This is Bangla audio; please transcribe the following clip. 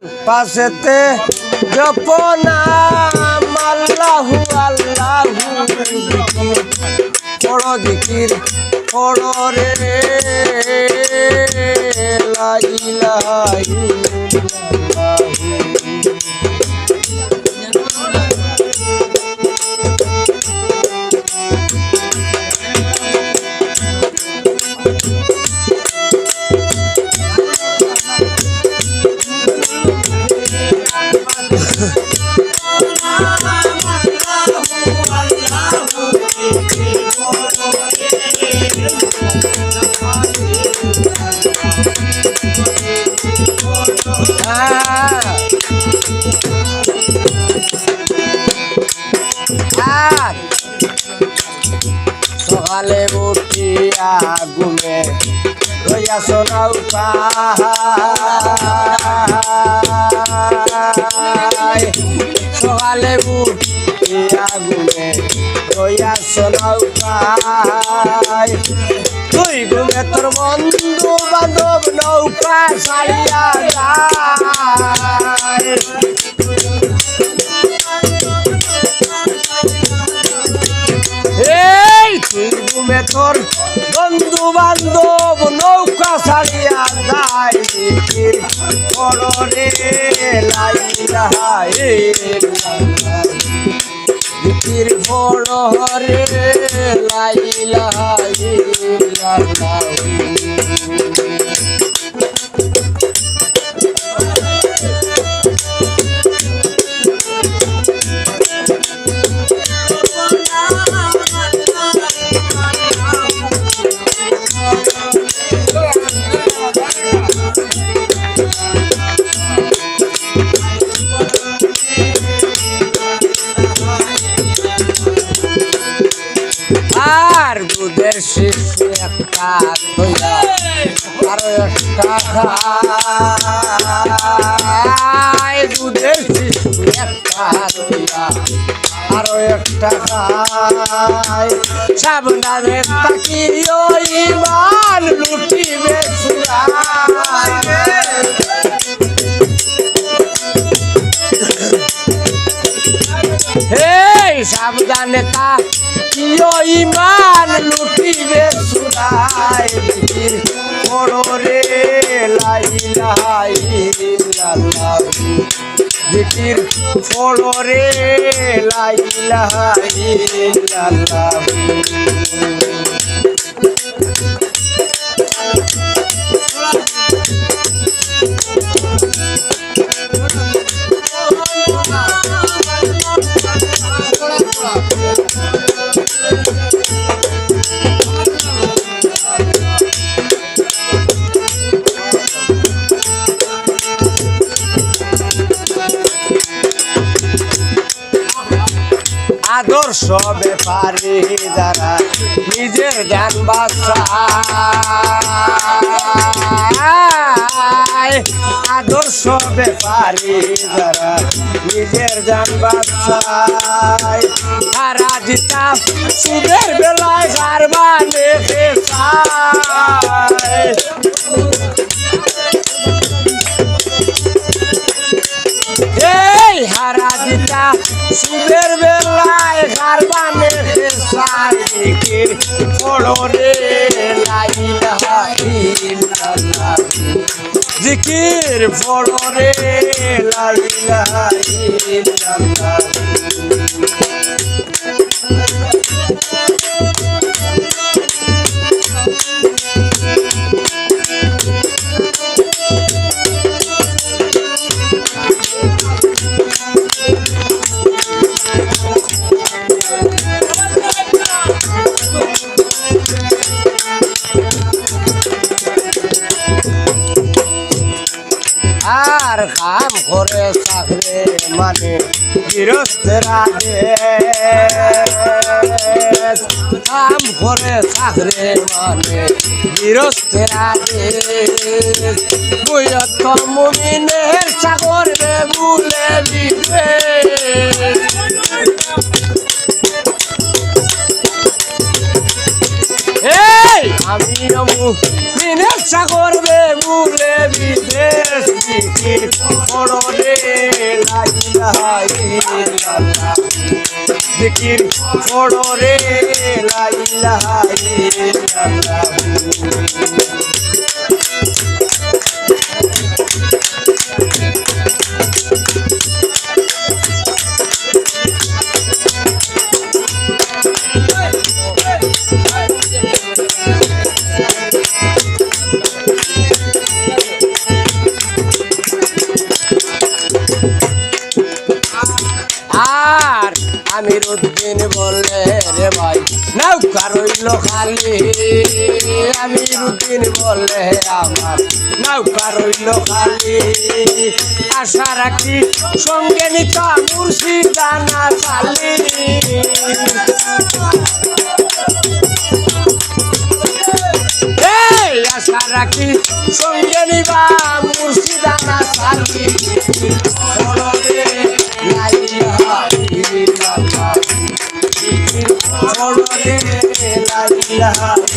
পাশেতে জপনাম আল্লাহু আল্লাহু পড়ো জিকির পড়ো রে লা ইলাহা ইল্লাল্লাহু। সকালে উঠিয়া ঘুমে রইয়া শোনাও পায়, সকালে উঠিয়া ঘুমে রইয়া শোনাও পায়, তুই ঘুমে তোর বন্ধু বান্ধব নৌকা ছাড়িয়া যায়। তুই ঘুমে তোর বন্ধু বান্ধব নৌকা ছাড়িয়া যায়, জিকির পড়ো রে লা ইলাহা ইল্লাল্লাহ, জিকির পড়ো রে লা ইলাহা ইল্লাল্লাহ। আর দুধের শিশু একটা ধইয়া আরো একটা খায়, দুধের শিশু একটা ধইয়া আরো একটা খায়, সাবধানে তাকিও ইমান লুটিবে সুরায়। হেই সাবধানে তাকিও ইমান লুটিবে সুরায়, জিকির পড়ো রে লা ইলাহা ইল্লাল্লাহ, জিকির পড়ো রে লা ইলাহা ইল্লাল্লাহ। আদর্শ ব্যাপারী যারা নিজের জ্ঞান বাঁচায়, আদর্শ ব্যাপারী যারা নিজের জ্ঞান বাঁচায়, সারা জিতা সুদের বেলায় গারবানে চায়। এই হারা জিতা সুদের বেলায় গারবানে চায়, জিকির পড়ো রে লা ইলাহা ইল্লাল্লাহ, জিকির পড়ো রে লা ইলাহা ইল্লাল্লাহ। আর কাম করে চাকরে মানে গৃহস্থেরা দেশ, কাম করে চাকরে মানে গৃহস্থেরা দেশ, বৃহত্তম মুমিনের চাকর রে ভুলে দিবে। আমি মুমিনের চাকর রে ভুলে বিদেশ। জিকির করো রে লা ইলাহা ইল্লাল্লাহ জিকির করো রে লা ইলাহা ইল্লাল্লাহ আর আমিরউদ্দিন বললে রে ভাই নৌকা রইল খালি আমিরউদ্দিন বললে আমার নৌকা রইল খালি আশা রাখি সঙ্গে নিতা মুর্শিদানা চালি আশা রাখি সঙ্গে নিবা মুর্শিদানা চালি la